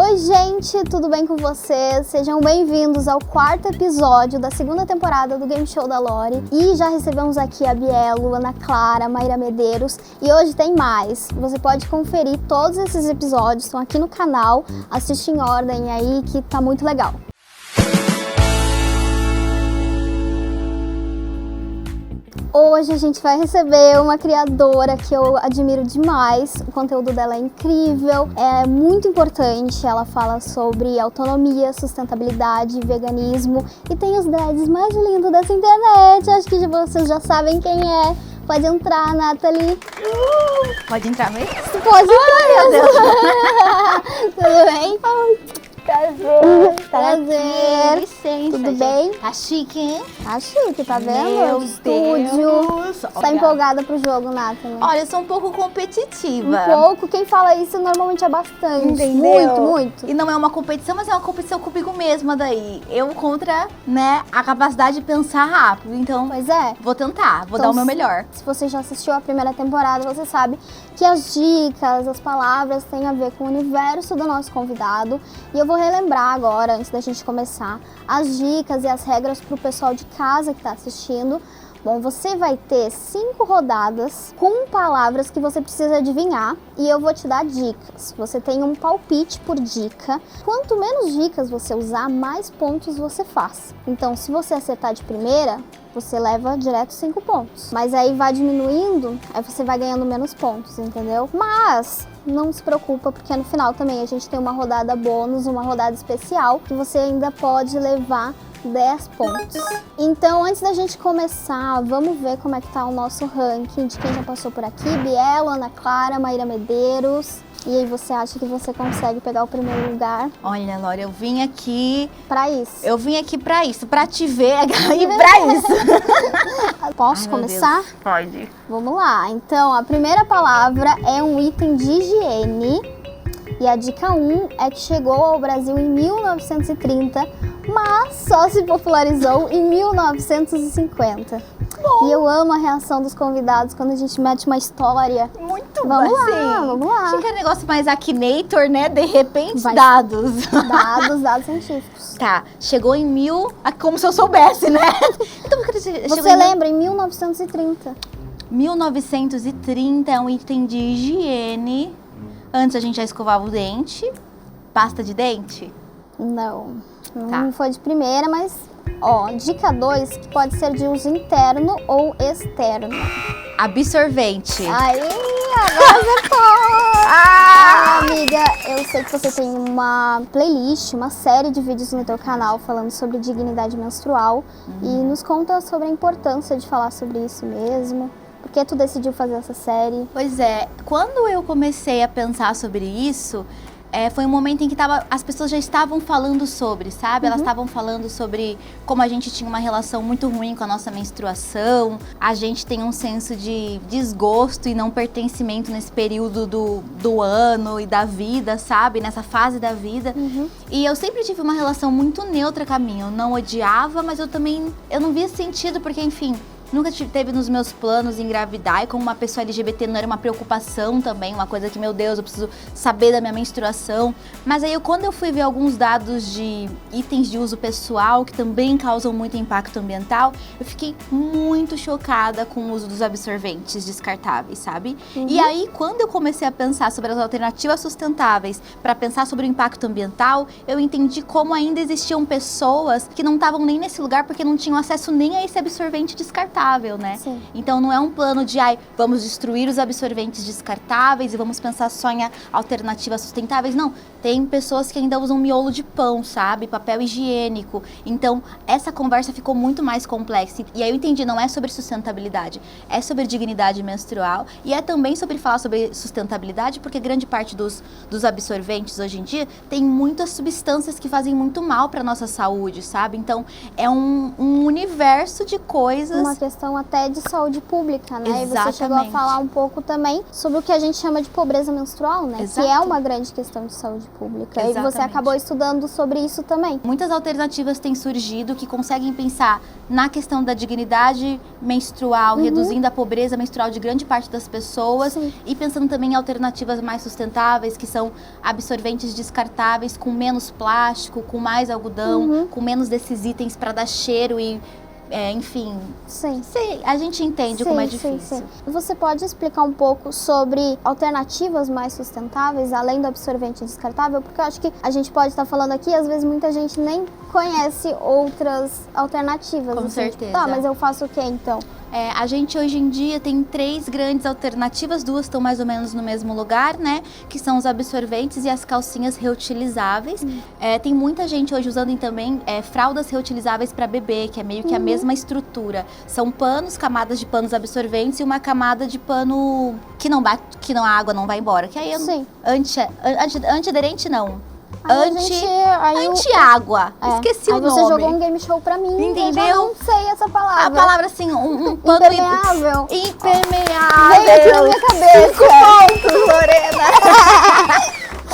Oi gente, tudo bem com vocês? Sejam bem-vindos ao quarto episódio da segunda temporada do Game Show da Lore. E já recebemos aqui a Bielo, Ana Clara, Mayra Medeiros e hoje tem mais. Você pode conferir todos esses episódios, estão aqui no canal, assiste em ordem aí que tá muito legal. Hoje a gente vai receber uma criadora que eu admiro demais, o conteúdo dela é incrível, é muito importante, ela fala sobre autonomia, sustentabilidade, veganismo e tem os dreads mais lindos dessa internet, acho que vocês já sabem quem é. Pode entrar, Nathalie. Pode entrar mesmo? Pode entrar, meu Deus. Tudo bem? Prazer. Prazer. Licença, Tudo gente. bem? Tá chique, hein? Tá chique, tá vendo? Meu Estúdio. Deus. Tá Olha. empolgada pro jogo, Nathalie? Olha, eu sou um pouco competitiva. Um pouco. Quem fala isso normalmente é bastante. Entendeu? Muito. E não é uma competição, mas é uma competição comigo mesma daí. Eu contra, né, a capacidade de pensar rápido. Então, Pois é. vou tentar, vou dar o meu melhor. Se você já assistiu a primeira temporada, você sabe que as dicas, as palavras têm a ver com o universo do nosso convidado. E eu vou relembrar agora, antes da gente começar, as dicas e as regras para o pessoal de casa que está assistindo. Bom, você vai ter 5 rodadas com palavras que você precisa adivinhar e eu vou te dar dicas. Você tem um palpite por dica. Quanto menos dicas você usar, mais pontos você faz. Então, se você acertar de primeira, você leva direto 5 pontos. Mas aí vai diminuindo, aí você vai ganhando menos pontos, entendeu? Mas não se preocupa, porque no final também a gente tem uma rodada bônus, uma rodada especial, que você ainda pode levar 10 pontos. Então, antes da gente começar, vamos ver como é que tá o nosso ranking de quem já passou por aqui. Bielo, Ana Clara, Mayra Medeiros. E aí, você acha que você consegue pegar o primeiro lugar? Olha, Lore, eu vim aqui... Pra isso. Eu vim aqui pra isso, pra te ver e pra isso. Posso Ai, meu começar? Deus. Pode. Vamos lá. Então, a primeira palavra é um item de higiene. E a dica 1 é que chegou ao Brasil em 1930, mas só se popularizou em 1950. Bom. E eu amo a reação dos convidados quando a gente mete uma história. Muito Vamos assim. lá, vamos lá. Achei que era negócio mais Akinator, né? De repente, Vai. dados. Dados científicos. Tá, chegou em 1000, como se eu soubesse, né? Então, Você lembra, em 1930. 1930 é um item de higiene. Antes a gente já escovava o dente. Pasta de dente? Não, não Tá. foi de primeira, mas... Ó, dica 2, que pode ser de uso interno ou externo. Absorvente. Aí, agora você pode! Amiga, eu sei que você tem uma playlist, uma série de vídeos no teu canal falando sobre dignidade menstrual. E nos conta sobre a importância de falar sobre isso mesmo. Por que tu decidiu fazer essa série? Pois é, quando eu comecei a pensar sobre isso, foi um momento em que as pessoas já estavam falando sobre, sabe? Elas estavam falando sobre como a gente tinha uma relação muito ruim com a nossa menstruação, a gente tem um senso de desgosto e não pertencimento nesse período do ano e da vida, sabe? Nessa fase da vida. E eu sempre tive uma relação muito neutra com a minha. Eu não odiava, mas eu não via sentido, porque, enfim... Nunca teve nos meus planos engravidar e como uma pessoa LGBT não era uma preocupação também, uma coisa que, meu Deus, eu preciso saber da minha menstruação. Mas aí, quando eu fui ver alguns dados de itens de uso pessoal que também causam muito impacto ambiental, eu fiquei muito chocada com o uso dos absorventes descartáveis, sabe? E aí, quando eu comecei a pensar sobre as alternativas sustentáveis para pensar sobre o impacto ambiental, eu entendi como ainda existiam pessoas que não estavam nem nesse lugar porque não tinham acesso nem a esse absorvente descartável. Né? Sim. Então não é um plano de vamos destruir os absorventes descartáveis e vamos pensar só em alternativas sustentáveis. Não, tem pessoas que ainda usam miolo de pão, sabe? Papel higiênico. Então essa conversa ficou muito mais complexa. E aí eu entendi, não é sobre sustentabilidade, é sobre dignidade menstrual e é também sobre falar sobre sustentabilidade, porque grande parte dos absorventes hoje em dia tem muitas substâncias que fazem muito mal para nossa saúde, sabe? Então é um universo de coisas questão até de saúde pública, né? Exatamente. E você chegou a falar um pouco também sobre o que a gente chama de pobreza menstrual, né? Exato. Que é uma grande questão de saúde pública. Exatamente. E você acabou estudando sobre isso também. Muitas alternativas têm surgido que conseguem pensar na questão da dignidade menstrual, reduzindo a pobreza menstrual de grande parte das pessoas. Sim. E pensando também em alternativas mais sustentáveis, que são absorventes descartáveis com menos plástico, com mais algodão, com menos desses itens para dar cheiro e, enfim... Sim. A gente entende como é difícil. Sim. Você pode explicar um pouco sobre alternativas mais sustentáveis, além do absorvente descartável? Porque eu acho que a gente pode estar falando aqui, às vezes muita gente nem conhece outras alternativas. Com assim, certeza. Tá, mas eu faço o que então? A gente hoje em dia tem 3 grandes alternativas, 2 estão mais ou menos no mesmo lugar, né? Que são os absorventes e as calcinhas reutilizáveis. Tem muita gente hoje usando também fraldas reutilizáveis para bebê, que é meio que a mesma estrutura. São panos, camadas de panos absorventes e uma camada de pano que não bate, que a água não vai embora. Que aí antiaderente não. Anti-água. Esqueci o nome. Aí você jogou um game show pra mim. Entendeu? Eu já não sei essa palavra. A palavra assim, um pano impermeável. Impermeável. Veio aqui na minha cabeça. 5 pontos, Lorena.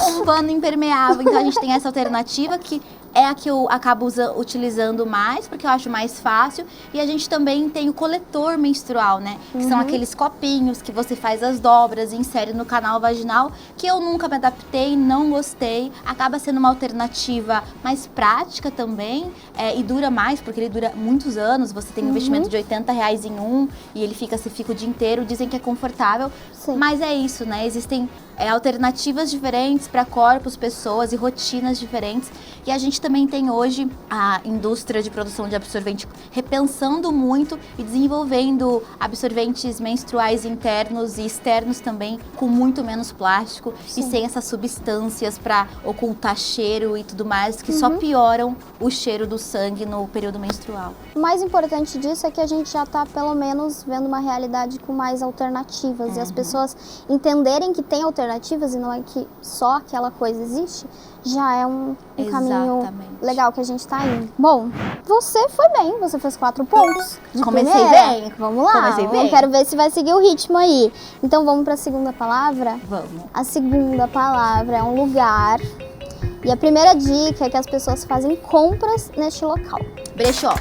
Um pano impermeável. Então a gente tem essa alternativa que é a que eu acabo utilizando mais, porque eu acho mais fácil. E a gente também tem o coletor menstrual, né? Que são aqueles copinhos que você faz as dobras e insere no canal vaginal, que eu nunca me adaptei, não gostei. Acaba sendo uma alternativa mais prática também e dura mais, porque ele dura muitos anos. Você tem um investimento de R$80 em um e você fica o dia inteiro. Dizem que é confortável, mas é isso, né? Existem alternativas diferentes para corpos, pessoas e rotinas diferentes. E a gente também tem hoje a indústria de produção de absorvente repensando muito e desenvolvendo absorventes menstruais internos e externos também, com muito menos plástico e sem essas substâncias para ocultar cheiro e tudo mais, que só pioram o cheiro do sangue no período menstrual. O mais importante disso é que a gente já está, pelo menos, vendo uma realidade com mais alternativas. E as pessoas entenderem que tem alternativas e não é que só aquela coisa existe, já é um caminho legal que a gente tá indo. Bom, você foi bem, você fez 4 pontos. Comecei bem. Vamos lá, Comecei bem. Quero ver se vai seguir o ritmo aí. Então vamos para a segunda palavra? Vamos. A segunda palavra é um lugar. E a primeira dica é que as pessoas fazem compras neste local. Brechó.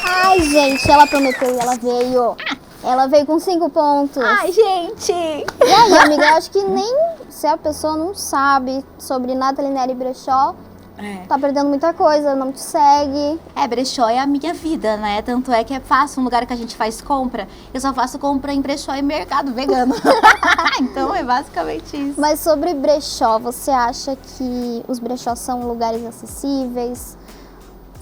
Ai, gente, ela prometeu e ela veio. Ela veio com 5 pontos. Ai, gente! E aí, amiga, eu acho que nem se a pessoa não sabe sobre Nathalie Neri Brechó, tá perdendo muita coisa, não te segue. Brechó é a minha vida, né? Tanto é que é fácil, um lugar que a gente faz compra. Eu só faço compra em brechó e mercado vegano. Então é basicamente isso. Mas sobre brechó, você acha que os brechós são lugares acessíveis?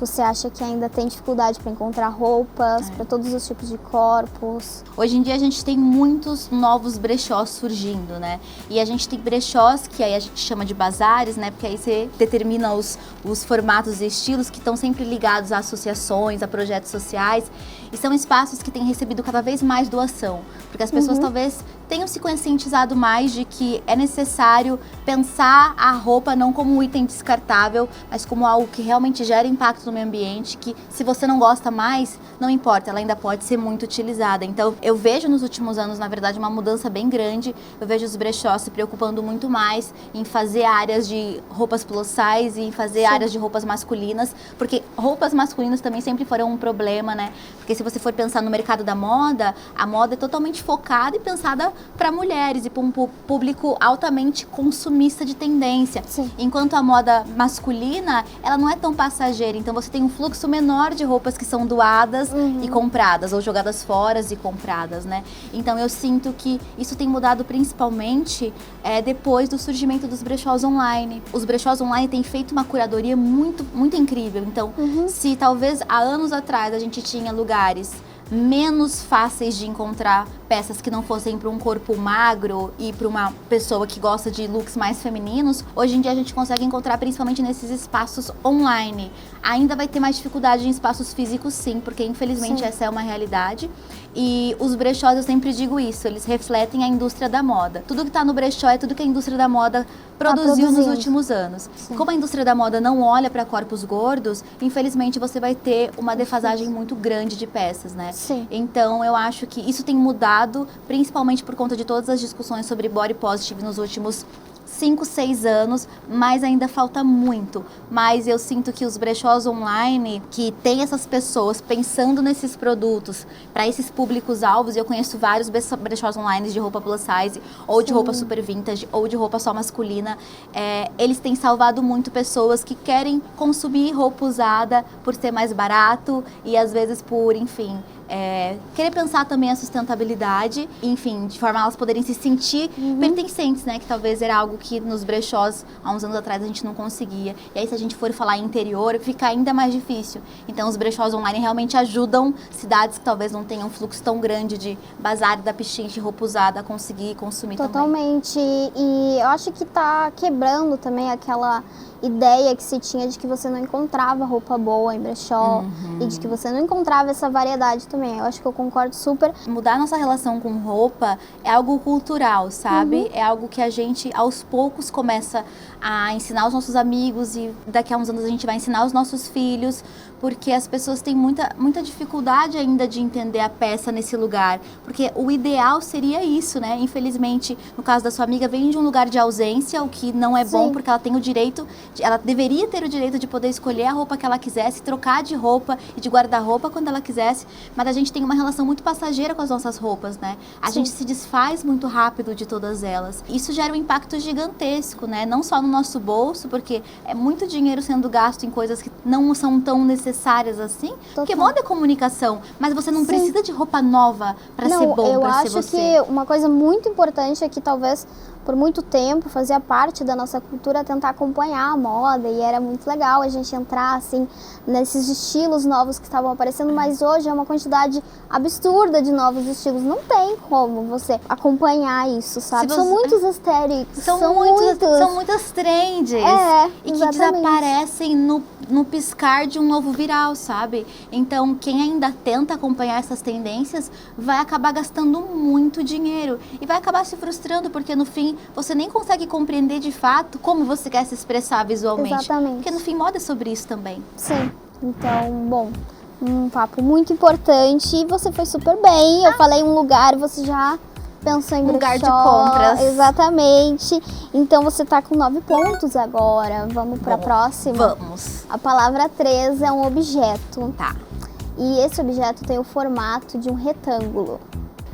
Você acha que ainda tem dificuldade para encontrar roupas para todos os tipos de corpos? Hoje em dia a gente tem muitos novos brechós surgindo, né? E a gente tem brechós que aí a gente chama de bazares, né? Porque aí você determina os formatos e estilos que estão sempre ligados a associações, a projetos sociais. E são espaços que têm recebido cada vez mais doação. Porque as pessoas talvez tenham se conscientizado mais de que é necessário pensar a roupa não como um item descartável, mas como algo que realmente gera impacto no meio ambiente, que se você não gosta mais, não importa, ela ainda pode ser muito utilizada. Então, eu vejo nos últimos anos, na verdade, uma mudança bem grande. Eu vejo os brechós se preocupando muito mais em fazer áreas de roupas plus size e em fazer áreas de roupas masculinas, porque roupas masculinas também sempre foram um problema, né? Porque se você for pensar no mercado da moda, a moda é totalmente focada e pensada para mulheres e para um público altamente consumista de tendência. Enquanto a moda masculina, ela não é tão passageira, então você tem um fluxo menor de roupas que são doadas e compradas, ou jogadas fora e compradas, né? Então eu sinto que isso tem mudado principalmente depois do surgimento dos brechós online. Os brechós online têm feito uma curadoria muito, muito incrível. Então, se talvez há anos atrás a gente tinha lugares menos fáceis de encontrar peças que não fossem para um corpo magro e para uma pessoa que gosta de looks mais femininos, hoje em dia a gente consegue encontrar principalmente nesses espaços online. Ainda vai ter mais dificuldade em espaços físicos, sim, porque infelizmente essa é uma realidade. E os brechós, eu sempre digo isso, eles refletem a indústria da moda. Tudo que está no brechó é tudo que a indústria da moda produziu nos últimos anos. Sim. Como a indústria da moda não olha para corpos gordos, infelizmente você vai ter uma defasagem muito grande de peças, né? Sim. Então eu acho que isso tem mudado, principalmente por conta de todas as discussões sobre body positive nos últimos 5, 6 anos, mas ainda falta muito. Mas eu sinto que os brechós online, que tem essas pessoas pensando nesses produtos para esses públicos-alvos, e eu conheço vários brechós online de roupa plus size, ou de roupa super vintage, ou de roupa só masculina, eles têm salvado muito pessoas que querem consumir roupa usada por ser mais barato e às vezes por, enfim, querer pensar também a sustentabilidade, enfim, de forma a elas poderem se sentir pertencentes, né? Que talvez era algo que nos brechós, há uns anos atrás, a gente não conseguia. E aí, se a gente for falar em interior, fica ainda mais difícil. Então, os brechós online realmente ajudam cidades que talvez não tenham um fluxo tão grande de bazar da pichincha e roupa usada a conseguir consumir Totalmente. E eu acho que tá quebrando também aquela ideia que se tinha de que você não encontrava roupa boa em brechó e de que você não encontrava essa variedade também. Eu acho que eu concordo super. Mudar nossa relação com roupa é algo cultural, sabe? É algo que a gente, aos poucos, começa a ensinar os nossos amigos e daqui a uns anos a gente vai ensinar os nossos filhos, porque as pessoas têm muita dificuldade ainda de entender a peça nesse lugar, porque o ideal seria isso, né? Infelizmente, no caso da sua amiga, vem de um lugar de ausência, o que não é bom, porque ela tem o direito, ela deveria ter o direito de poder escolher a roupa que ela quisesse, trocar de roupa e de guarda-roupa quando ela quisesse, mas a gente tem uma relação muito passageira com as nossas roupas, né? A gente se desfaz muito rápido de todas elas. Isso gera um impacto gigantesco, né? Não só no nosso bolso, porque é muito dinheiro sendo gasto em coisas que não são tão necessárias assim, porque moda é comunicação, mas você não precisa de roupa nova para ser bom, para ser você. Eu acho que uma coisa muito importante é que talvez por muito tempo fazia parte da nossa cultura tentar acompanhar a moda e era muito legal a gente entrar assim nesses estilos novos que estavam aparecendo, mas hoje é uma quantidade absurda de novos estilos, não tem como você acompanhar isso, sabe? São muitos histéricos, são muitas trends e que desaparecem no piscar de um novo viral, sabe? Então quem ainda tenta acompanhar essas tendências vai acabar gastando muito dinheiro e vai acabar se frustrando porque no fim você nem consegue compreender de fato como você quer se expressar visualmente. Exatamente. Porque no fim moda é sobre isso também. Sim. Então, bom, um papo muito importante e você foi super bem. Eu falei um lugar, você já pensou em brechó. Lugar de compras. Exatamente. Então você tá com 9 pontos agora. Vamos pra próxima? Vamos. A palavra 3 é um objeto. Tá. E esse objeto tem o formato de um retângulo.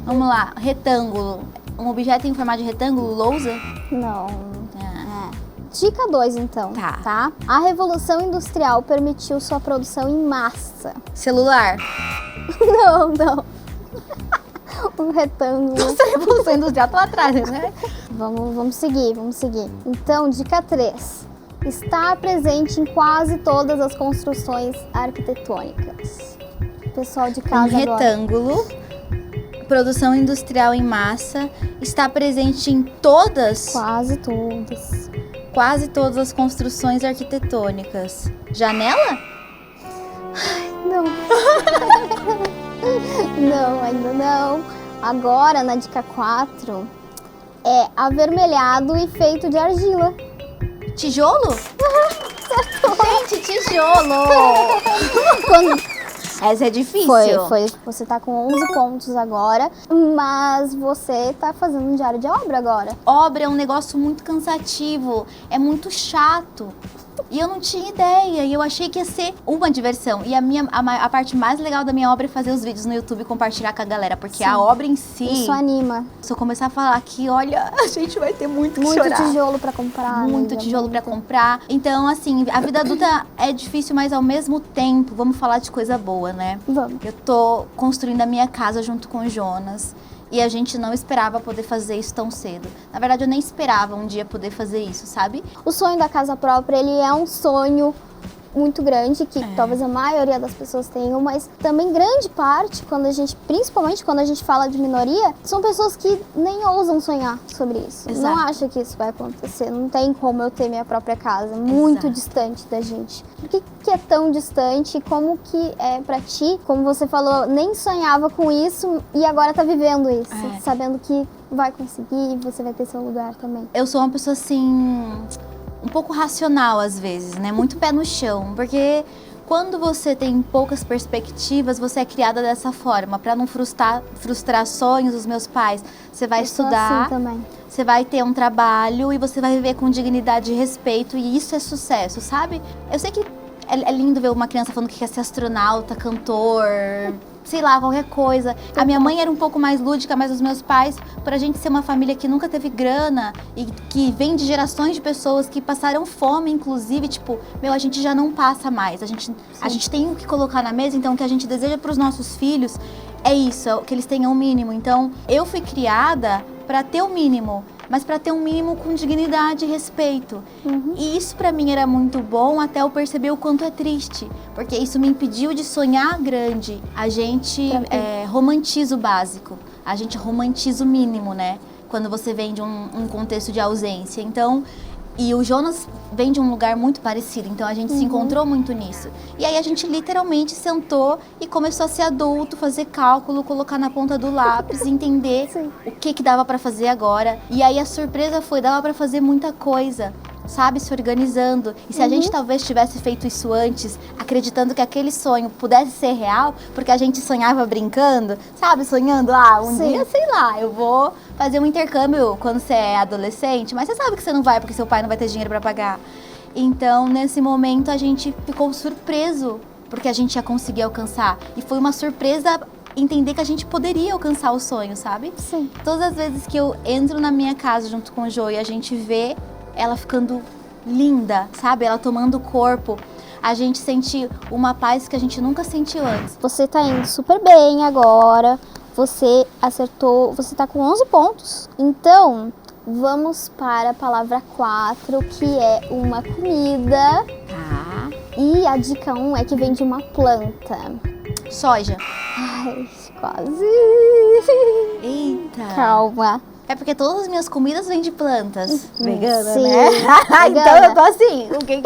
Vamos lá, retângulo. Um objeto em formato de retângulo, lousa? Não. Dica 2, então. Tá. A Revolução Industrial permitiu sua produção em massa. Celular? Não. Um retângulo. Nossa, a Revolução Industrial tá atrás, né? Vamos seguir. Então, dica 3. Está presente em quase todas as construções arquitetônicas. Pessoal de casa agora. Um retângulo. Produção industrial em massa. Está presente em todas? Quase todas as construções arquitetônicas. Janela? Não. Não, ainda não. Agora, na dica 4, é avermelhado e feito de argila. Tijolo? Gente, tijolo! Essa é difícil. Foi. Você tá com 11 pontos agora, mas você tá fazendo um diário de obra agora. Obra é um negócio muito cansativo, é muito chato. E eu não tinha ideia, e eu achei que ia ser uma diversão. E a parte mais legal da minha obra é fazer os vídeos no YouTube e compartilhar com a galera, porque a obra em si... Isso anima. Se eu começar a falar aqui, olha, a gente vai ter muito que chorar. Muito tijolo pra comprar. Muito tijolo pra comprar. Então, assim, a vida adulta é difícil, mas ao mesmo tempo, vamos falar de coisa boa, né? Vamos. Eu tô construindo a minha casa junto com o Jonas. E a gente não esperava poder fazer isso tão cedo. Na verdade, eu nem esperava um dia poder fazer isso, sabe? O sonho da casa própria, ele é um sonho muito grande, que talvez a maioria das pessoas tenham, mas também grande parte, principalmente quando a gente fala de minoria, são pessoas que nem ousam sonhar sobre isso. Exato. Não acham que isso vai acontecer, não tem como eu ter minha própria casa, muito distante da gente. Por que é tão distante? Como que é pra ti? Como você falou, nem sonhava com isso e agora tá vivendo isso, sabendo que vai conseguir, você vai ter seu lugar também. Eu sou uma pessoa assim, um pouco racional às vezes, né? Muito pé no chão, porque quando você tem poucas perspectivas, você é criada dessa forma, para não frustrar sonhos dos meus pais. Você vai estudar, assim também. Você vai ter um trabalho e você vai viver com dignidade e respeito, e isso é sucesso, sabe? Eu sei que é lindo ver uma criança falando que quer ser astronauta, cantor, sei lá, qualquer coisa. A minha mãe era um pouco mais lúdica, mas os meus pais, por a gente ser uma família que nunca teve grana e que vem de gerações de pessoas que passaram fome, inclusive, tipo, a gente já não passa mais. A gente tem o que colocar na mesa, então o que a gente deseja para os nossos filhos é isso, é que eles tenham o mínimo. Então, eu fui criada para ter o mínimo, mas para ter um mínimo com dignidade e respeito. E isso para mim era muito bom até eu perceber o quanto é triste, porque isso me impediu de sonhar grande. A gente romantiza o básico, a gente romantiza o mínimo, né? Quando você vem de um contexto de ausência. Então, e o Jonas vem de um lugar muito parecido, então a gente se encontrou muito nisso. E aí a gente literalmente sentou e começou a ser adulto, fazer cálculo, colocar na ponta do lápis, entender o que dava pra fazer agora. E aí a surpresa foi, dava pra fazer muita coisa, sabe, se organizando. E se a gente talvez tivesse feito isso antes, acreditando que aquele sonho pudesse ser real, porque a gente sonhava brincando, sabe, sonhando, dia, sei lá, eu vou fazer um intercâmbio quando você é adolescente, mas você sabe que você não vai porque seu pai não vai ter dinheiro pra pagar. Então, nesse momento, a gente ficou surpreso, porque a gente ia conseguir alcançar. E foi uma surpresa entender que a gente poderia alcançar o sonho, sabe? Sim. Todas as vezes que eu entro na minha casa junto com o Jô e a gente vê ela ficando linda, sabe? Ela tomando corpo, a gente sente uma paz que a gente nunca sentiu antes. Você tá indo super bem agora, você acertou, você tá com 11 pontos. Então, vamos para a palavra 4, que é uma comida. Tá. E a dica 1 é que vem de uma planta. Soja. Ai, quase. Eita. Calma. É porque todas as minhas comidas vêm de plantas. Vegana, Sim, né? vegana. Então eu tô assim, o que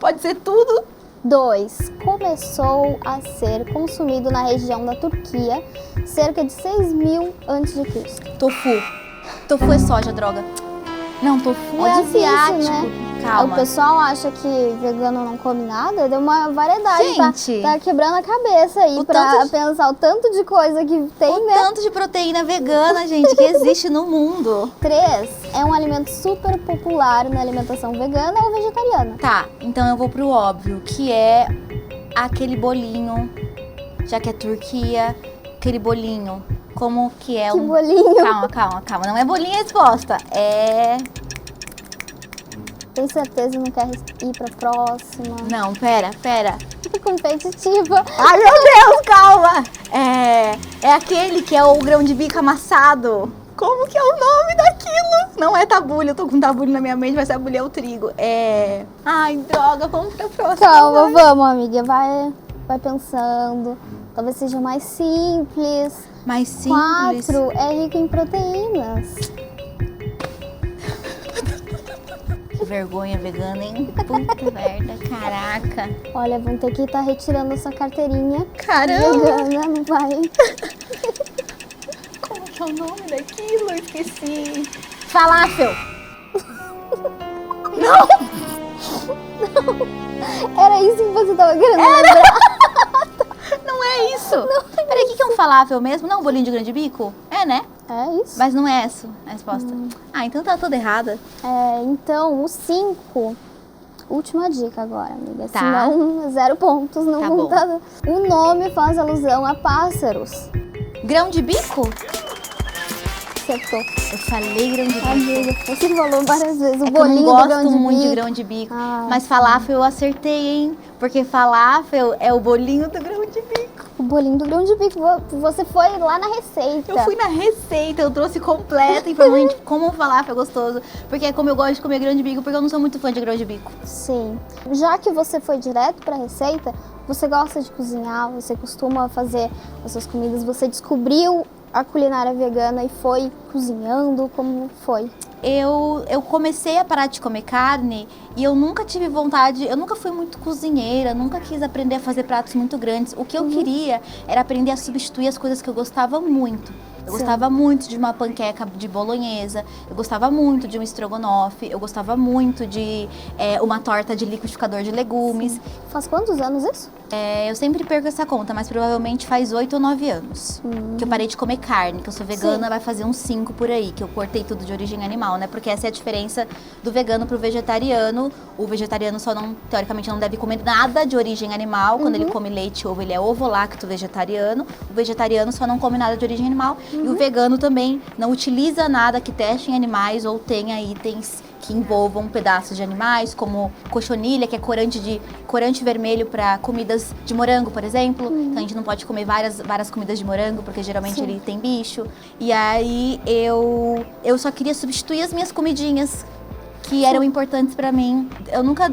pode ser tudo? 2. Começou a ser consumido na região da Turquia cerca de 6.000 a.C. Tofu. Tofu é soja, droga. Não, tofu é difícil, asiático. né? Calma. O pessoal acha que vegano não come nada, deu uma variedade. Gente, tá quebrando a cabeça aí pra pensar o tanto de coisa que tem, né? Tanto de proteína vegana, gente, que existe no mundo. 3. É um alimento super popular na alimentação vegana ou vegetariana. Tá, então eu vou pro óbvio, que é aquele bolinho, já que é Turquia, aquele bolinho. Como que é Que bolinho? Calma. Não é bolinho a resposta. É... Tem certeza não quer ir pra próxima? Não, pera. Competitiva. Ai, meu Deus, calma. É aquele que é o grão de bico amassado. Como que é o nome daquilo? Não é tabule, eu tô com tabule na minha mente, mas tabule é o trigo. Ai, droga, vamos pra próxima. Calma, vamos, amiga. Vai pensando. Talvez seja mais simples. Mais simples. 4. É rico em proteínas. Que vergonha vegana, hein? Puta merda, caraca. Olha, vão ter que estar retirando essa carteirinha. Caramba. Vegana, não vai. Como que é o nome daquilo? Eu esqueci. Falafel. Não. Era isso que você tava querendo lembrar? Não é isso. Peraí, o que é um falafel mesmo? Não, um bolinho de grande bico? É, né? É isso. Mas não é essa a resposta. Ah, então tá toda errada. Então, o 5. Última dica agora, amiga. Tá. Senão, 0 pontos no Tá bom. computador. O nome faz alusão a pássaros. Grão de bico? Acertou. Eu falei grão de bico. Amiga, você falou várias vezes. O É que eu não bolinho do gosto grão de muito de bico. grão de bico. Ah. Mas falafel eu acertei, hein? Porque falafel é o bolinho do grão de bico. O Bolinho do grão de bico, você foi lá na receita. Eu fui na receita, eu trouxe completa informação de como falar é gostoso. Porque é como eu gosto de comer grão de bico, porque eu não sou muito fã de grão de bico. Sim. Já que você foi direto pra receita, você gosta de cozinhar, você costuma fazer as suas comidas, você descobriu a culinária vegana e foi cozinhando, como foi? Eu comecei a parar de comer carne e eu nunca tive vontade, eu nunca fui muito cozinheira, nunca quis aprender a fazer pratos muito grandes. O que eu queria era aprender a substituir as coisas que eu gostava muito. Eu gostava muito de uma panqueca de bolonhesa, eu gostava muito de um estrogonofe, eu gostava muito de uma torta de liquidificador de legumes. Sim. Faz quantos anos isso? Eu sempre perco essa conta, mas provavelmente faz 8 ou 9 anos que eu parei de comer carne, que eu sou vegana, vai fazer uns 5 por aí, que eu cortei tudo de origem animal, né? Porque essa é a diferença do vegano pro vegetariano. O vegetariano só não, teoricamente, não deve comer nada de origem animal. Quando ele come leite e ovo, ele é ovo-lacto vegetariano. O vegetariano só não come nada de origem animal. E o vegano também não utiliza nada que teste em animais ou tenha itens que envolvam pedaços de animais, como cochonilha, que é corante vermelho para comidas de morango, por exemplo. Então a gente não pode comer várias comidas de morango, porque geralmente ele tem bicho. E aí eu só queria substituir as minhas comidinhas que eram importantes para mim. Eu nunca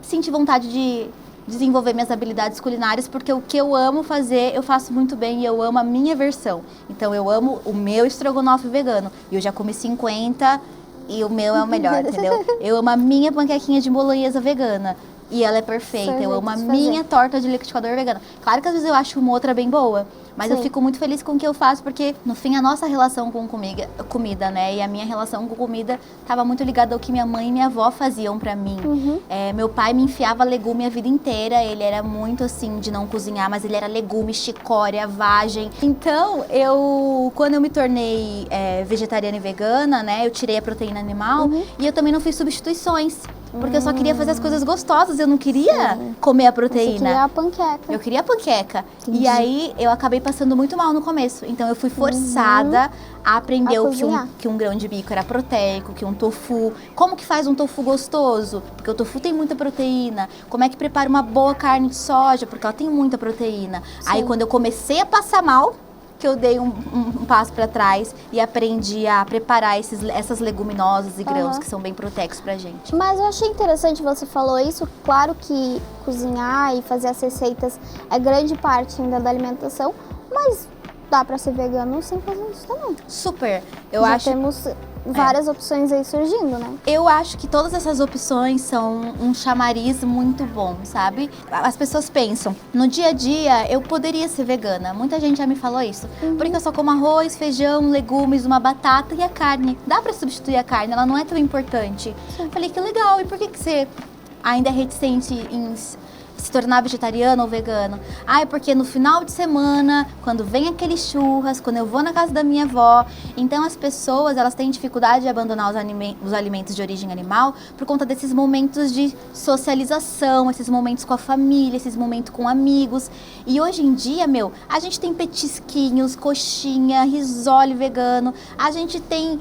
senti vontade de desenvolver minhas habilidades culinárias, porque o que eu amo fazer, eu faço muito bem e eu amo a minha versão. Então eu amo o meu estrogonofe vegano. E eu já comi 50 e o meu é o melhor, entendeu? Eu amo a minha panquequinha de bolonhesa vegana. E ela é perfeita. Eu amo a minha torta de liquidificador vegana. Claro que às vezes eu acho uma outra bem boa, mas eu fico muito feliz com o que eu faço, porque no fim a nossa relação com comida, né? E a minha relação com comida estava muito ligada ao que minha mãe e minha avó faziam pra mim. Meu pai me enfiava legume a vida inteira. Ele era muito assim de não cozinhar, mas ele era legume, chicória, vagem. Então, quando eu me tornei vegetariana e vegana, né? Eu tirei a proteína animal e eu também não fiz substituições. Porque eu só queria fazer as coisas gostosas, eu não queria comer a proteína. Você queria a panqueca. Eu queria a panqueca. E aí eu acabei passando muito mal no começo. Então eu fui forçada a aprender que um grão de bico era proteico, que um tofu. Como que faz um tofu gostoso? Porque o tofu tem muita proteína. Como é que prepara uma boa carne de soja? Porque ela tem muita proteína. Aí quando eu comecei a passar mal, que eu dei um passo para trás e aprendi a preparar essas leguminosas e grãos que são bem proteicos pra gente. Mas eu achei interessante, você falou isso. Claro que cozinhar e fazer as receitas é grande parte ainda da alimentação, mas dá pra ser vegano sem fazer isso também. Super. Já temos várias opções aí surgindo, né? Eu acho que todas essas opções são um chamariz muito bom, sabe? As pessoas pensam, no dia a dia eu poderia ser vegana. Muita gente já me falou isso. Porque eu só como arroz, feijão, legumes, uma batata e a carne. Dá pra substituir a carne, ela não é tão importante. Falei, que legal, e por que você ainda é reticente em se tornar vegetariano ou vegano? É porque no final de semana, quando vem aqueles churras, quando eu vou na casa da minha avó, então as pessoas, elas têm dificuldade de abandonar os alimentos de origem animal por conta desses momentos de socialização, esses momentos com a família, esses momentos com amigos. E hoje em dia, a gente tem petisquinhos, coxinha, risole vegano, a gente tem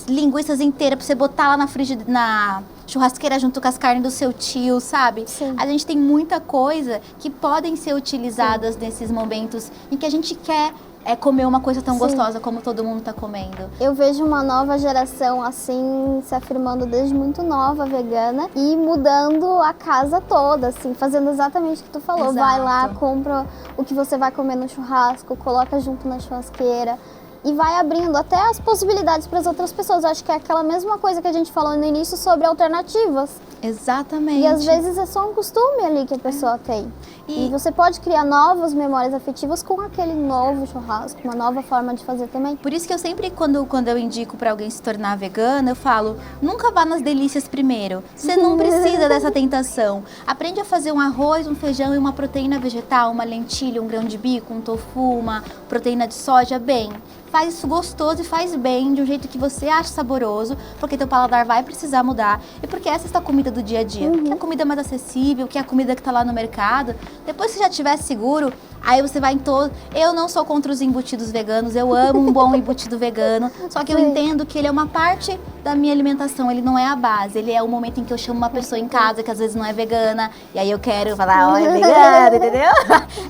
linguiças inteiras pra você botar lá na churrasqueira junto com as carnes do seu tio, sabe? A gente tem muita coisa que podem ser utilizadas nesses momentos em que a gente quer comer uma coisa tão gostosa como todo mundo tá comendo. Eu vejo uma nova geração assim se afirmando desde muito nova vegana e mudando a casa toda, assim, fazendo exatamente o que tu falou. Vai lá, compra o que você vai comer no churrasco, coloca junto na churrasqueira. E vai abrindo até as possibilidades para as outras pessoas. Eu acho que é aquela mesma coisa que a gente falou no início sobre alternativas. Exatamente. E às vezes é só um costume ali que a pessoa tem. E você pode criar novas memórias afetivas com aquele novo churrasco, uma nova forma de fazer também. Por isso que eu sempre, quando eu indico para alguém se tornar vegana, eu falo, nunca vá nas delícias primeiro. Você não precisa dessa tentação. Aprende a fazer um arroz, um feijão e uma proteína vegetal, uma lentilha, um grão de bico, um tofu, uma proteína de soja, bem. faz isso gostoso e faz bem, de um jeito que você acha saboroso, porque teu paladar vai precisar mudar. E porque essa é a comida do dia a dia, que é a comida mais acessível, que é a comida que tá lá no mercado. Depois que você já estiver seguro, aí você vai em todo... Eu não sou contra os embutidos veganos, eu amo um bom embutido vegano, só que eu entendo que ele é uma parte da minha alimentação, ele não é a base, ele é o momento em que eu chamo uma pessoa em casa que às vezes não é vegana, e aí eu quero falar, ó, é vegana, entendeu?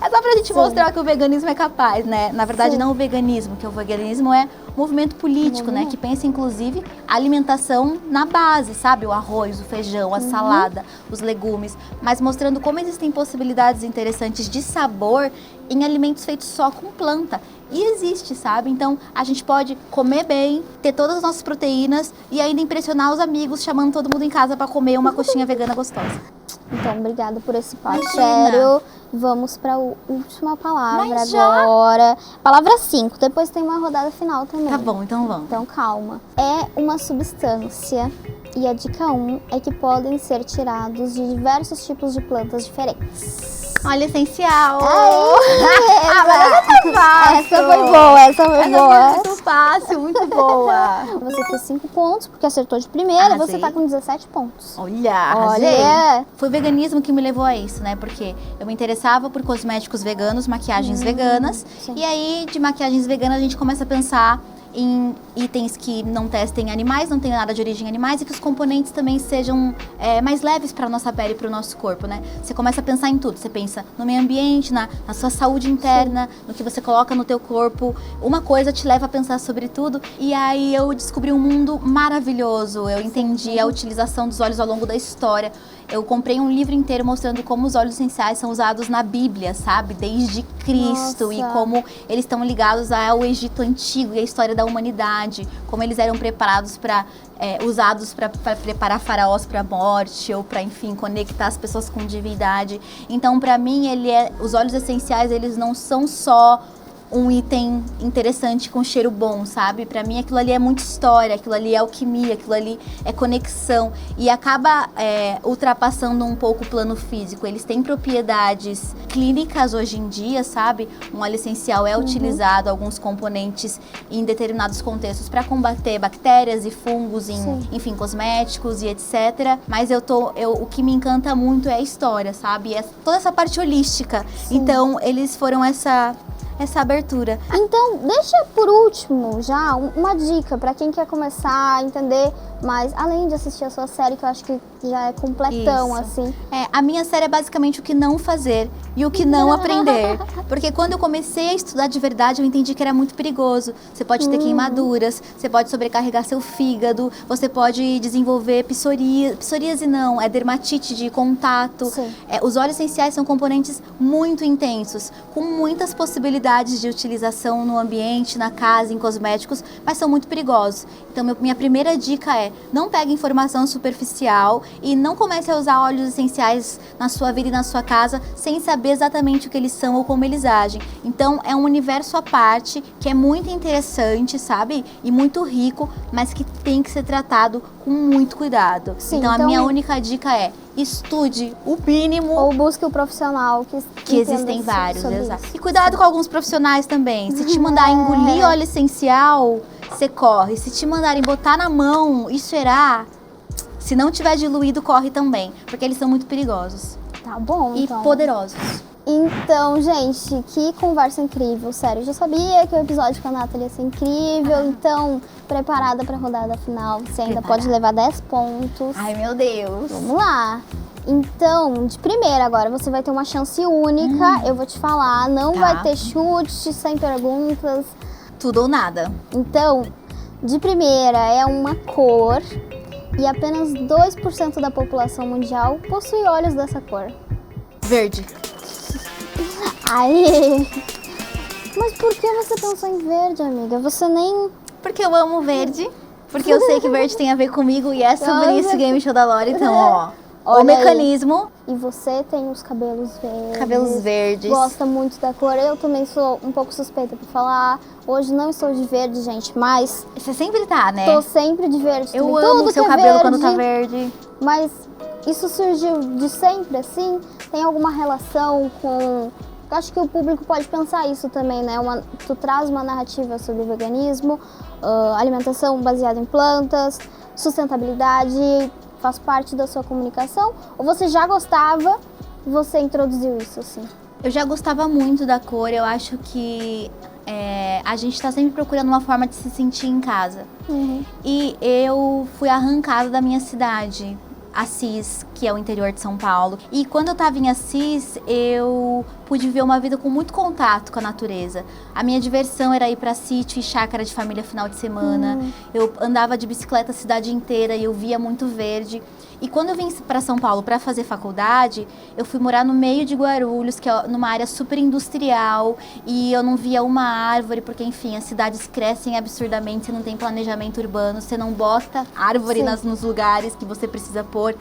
É só pra gente mostrar que o veganismo é capaz, né? Na verdade, não o veganismo, que o veganismo é um movimento político, né? Que pensa, inclusive, a alimentação na base, sabe? O arroz, o feijão, a salada, os legumes, mas mostrando como existem possibilidades interessantes de sabor em alimentos feitos só com planta. E existe, sabe? Então, a gente pode comer bem, ter todas as nossas proteínas e ainda impressionar os amigos, chamando todo mundo em casa para comer uma coxinha vegana gostosa. Então, obrigada por esse papo. Imagina. Sério. Vamos para a última palavra Mas já? agora. Palavra 5, depois tem uma rodada final também. Tá bom, então vamos. Então, calma. É uma substância, e a dica 1 é que podem ser tirados de diversos tipos de plantas diferentes. Óleo essencial. Essa foi boa, essa foi boa. Muito fácil, muito boa. Você fez 5 pontos, porque acertou de primeira, Arrasei. você tá com 17 pontos. Olha, arrasei. Olha. Foi o veganismo que me levou a isso, né? Porque eu me interessava por cosméticos veganos, maquiagens veganas. sim. E aí, de maquiagens veganas, a gente começa a pensar em itens que não testem animais, não tenham nada de origem animais e que os componentes também sejam mais leves para a nossa pele e para o nosso corpo, né? Você começa a pensar em tudo. Você pensa no meio ambiente, na sua saúde interna, no que você coloca no teu corpo. Uma coisa te leva a pensar sobre tudo. E aí eu descobri um mundo maravilhoso. Eu entendi a utilização dos óleos ao longo da história. Eu comprei um livro inteiro mostrando como os óleos essenciais são usados na Bíblia, sabe? Desde Cristo. Nossa. E como eles estão ligados ao Egito Antigo e à história da humanidade. Como eles eram preparados usados para preparar faraós para a morte ou para, enfim, conectar as pessoas com divindade. Então, para mim, os óleos essenciais, eles não são só um item interessante com cheiro bom, sabe? Pra mim aquilo ali é muita história, aquilo ali é alquimia, aquilo ali é conexão e acaba ultrapassando um pouco o plano físico. Eles têm propriedades clínicas hoje em dia, sabe? Um óleo essencial é utilizado, alguns componentes em determinados contextos para combater bactérias e fungos enfim, cosméticos e etc. Mas o que me encanta muito é a história, sabe? Toda essa parte holística. Sim. Então, eles foram essa abertura. Então, deixa por último já uma dica para quem quer começar a entender mais, além de assistir a sua série, que eu acho que já é completão, Isso. assim. A minha série é basicamente o que não fazer e o que não aprender. Porque quando eu comecei a estudar de verdade, eu entendi que era muito perigoso. Você pode ter queimaduras, você pode sobrecarregar seu fígado, você pode desenvolver psoríase não, é dermatite de contato. Sim. Os óleos essenciais são componentes muito intensos, com muitas possibilidades de utilização no ambiente, na casa, em cosméticos, mas são muito perigosos. Então, minha primeira dica é: não pegue informação superficial e não comece a usar óleos essenciais na sua vida e na sua casa sem saber exatamente o que eles são ou como eles agem. Então, é um universo à parte que é muito interessante, sabe? E muito rico, mas que tem que ser tratado com muito cuidado. Sim, então, a minha única dica é: estude o mínimo. Ou busque o profissional que existem entenda vários, sobre exato. isso. E cuidado com alguns profissionais também. Se te mandar engolir óleo essencial, você corre. Se te mandarem botar na mão e cheirar, se não tiver diluído, corre também. Porque eles são muito perigosos. Tá bom, E então. poderosos. Então, gente, que conversa incrível, sério. Eu já sabia que o episódio com a Nathalie ia ser incrível, então, preparada pra rodada final. Você ainda pode levar 10 pontos. Ai, meu Deus. Vamos lá. Então, de primeira agora, você vai ter uma chance única, eu vou te falar, não Tá. vai ter chute, sem perguntas. Tudo ou nada. Então, de primeira é uma cor e apenas 2% da população mundial possui olhos dessa cor. Verde. Aí. Mas por que você pensou em verde, amiga? Você nem... Porque eu amo verde. Porque eu sei que verde tem a ver comigo e é sobre isso o Game Show da Lore. Então, ó. Olha o mecanismo. E você tem os cabelos verdes. Cabelos verdes. Gosta muito da cor. Eu também sou um pouco suspeita pra falar. Hoje não estou de verde, gente, mas Você sempre tá, né? tô sempre de verde. Eu também. amo Tudo o seu que é cabelo verde, quando tá verde. Mas isso surgiu de sempre, assim? Tem alguma relação com Eu acho que o público pode pensar isso também, né? Tu traz uma narrativa sobre o veganismo, alimentação baseada em plantas, sustentabilidade, faz parte da sua comunicação? Ou você já gostava e você introduziu isso, assim? Eu já gostava muito da cor, eu acho que a gente está sempre procurando uma forma de se sentir em casa. E eu fui arrancada da minha cidade, Assis, que é o interior de São Paulo. E quando eu estava em Assis, eu pude viver uma vida com muito contato com a natureza. A minha diversão era ir para sítio e chácara de família final de semana. Eu andava de bicicleta a cidade inteira e eu via muito verde. E quando eu vim para São Paulo para fazer faculdade, eu fui morar no meio de Guarulhos, que é numa área super industrial, e eu não via uma árvore, porque, enfim, as cidades crescem absurdamente, você não tem planejamento urbano, você não bota árvore nos lugares que você precisa pôr.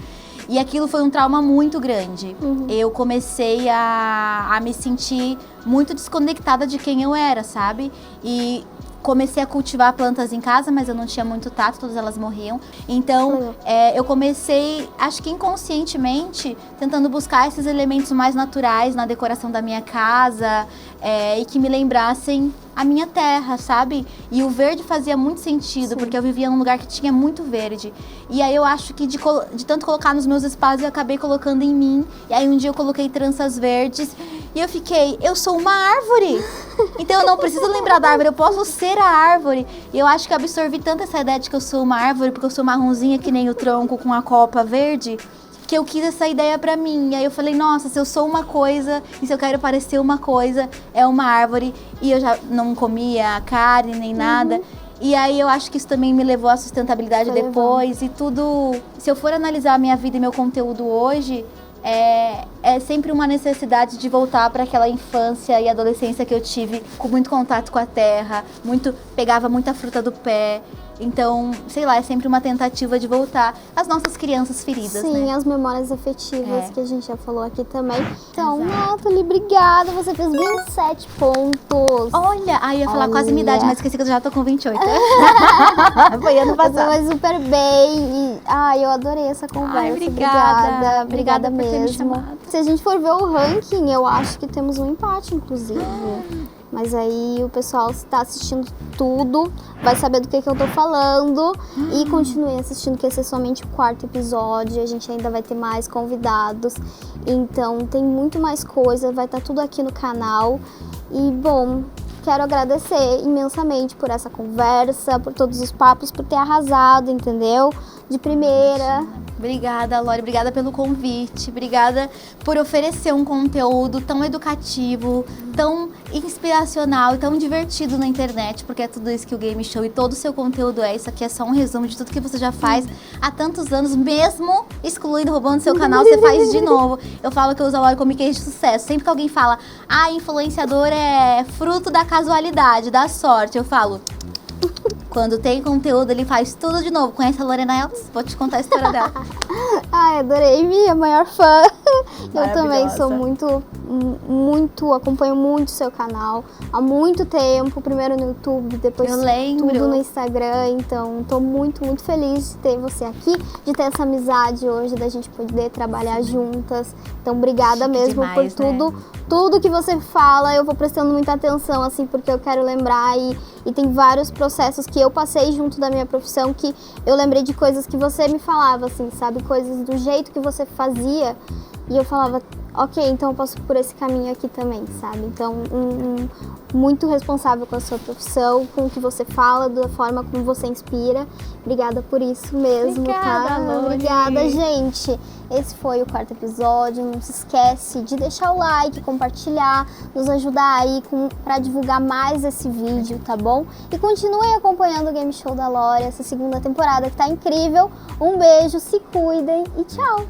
E aquilo foi um trauma muito grande. Eu comecei a me sentir muito desconectada de quem eu era, sabe? E comecei a cultivar plantas em casa, mas eu não tinha muito tato, todas elas morriam. Então, eu comecei, acho que inconscientemente, tentando buscar esses elementos mais naturais na decoração da minha casa e que me lembrassem a minha terra, sabe? E o verde fazia muito sentido, porque eu vivia num lugar que tinha muito verde. E aí eu acho que de tanto colocar nos meus espaços, eu acabei colocando em mim. E aí um dia eu coloquei tranças verdes e eu fiquei, eu sou uma árvore! Então eu não preciso lembrar da árvore, eu posso ser a árvore. E eu acho que eu absorvi tanto essa ideia de que eu sou uma árvore, porque eu sou marronzinha que nem o tronco com a copa verde, que eu quis essa ideia pra mim. E aí eu falei, nossa, se eu sou uma coisa e se eu quero parecer uma coisa, é uma árvore. E eu já não comia carne nem nada. E aí eu acho que isso também me levou à sustentabilidade depois. E tudo, se eu for analisar a minha vida e meu conteúdo hoje, é sempre uma necessidade de voltar para aquela infância e adolescência que eu tive com muito contato com a terra, pegava muita fruta do pé. Então, sei lá, é sempre uma tentativa de voltar às nossas crianças feridas, né? Sim, as memórias afetivas que a gente já falou aqui também. Então, Nathalie, obrigada. Você fez 27 pontos. Olha, aí eu ia falar quase minha idade, mas esqueci que eu já tô com 28. Foi ano passado. Você foi super bem. Eu adorei essa conversa. Ai, obrigada. Obrigada por ter me mesmo. chamado. Se a gente for ver o ranking, eu acho que temos um empate, inclusive. Mas aí o pessoal está assistindo tudo, vai saber do que eu tô falando. E continue assistindo, que esse é somente o 4º episódio. A gente ainda vai ter mais convidados. Então tem muito mais coisa, vai estar tudo aqui no canal. E bom, quero agradecer imensamente por essa conversa, por todos os papos, por ter arrasado, entendeu? De primeira. Obrigada, Lori. Obrigada pelo convite. Obrigada por oferecer um conteúdo tão educativo, tão inspiracional e tão divertido na internet, porque é tudo isso que o Game Show e todo o seu conteúdo é. Isso aqui é só um resumo de tudo que você já faz há tantos anos, mesmo excluindo, roubando seu canal, você faz de novo. Eu falo que eu uso a Lori como case de sucesso. Sempre que alguém fala, influenciador é fruto da casualidade, da sorte, eu falo... Quando tem conteúdo, ele faz tudo de novo. Conhece a Lorena Elvis? Vou te contar a história dela. Adorei, minha maior fã. Eu também sou acompanho muito seu canal há muito tempo. Primeiro no YouTube, depois tudo no Instagram. Então, tô muito, muito feliz de ter você aqui, de ter essa amizade hoje, da gente poder trabalhar juntas. Então, obrigada mesmo por tudo. Né? Tudo que você fala, eu vou prestando muita atenção, assim, porque eu quero lembrar e tem vários processos que eu passei junto da minha profissão que eu lembrei de coisas que você me falava, assim, sabe? Coisas do jeito que você fazia e eu falava, ok, então eu posso por esse caminho aqui também, sabe? Então, muito responsável com a sua profissão, com o que você fala, da forma como você inspira. Obrigada por isso mesmo, obrigada, tá? Lori. Obrigada, gente. Esse foi o 4º episódio. Não se esquece de deixar o like, compartilhar, nos ajudar aí pra divulgar mais esse vídeo, tá bom? E continuem acompanhando o Game Show da Lori, essa 2ª temporada que tá incrível. Um beijo, se cuidem e tchau!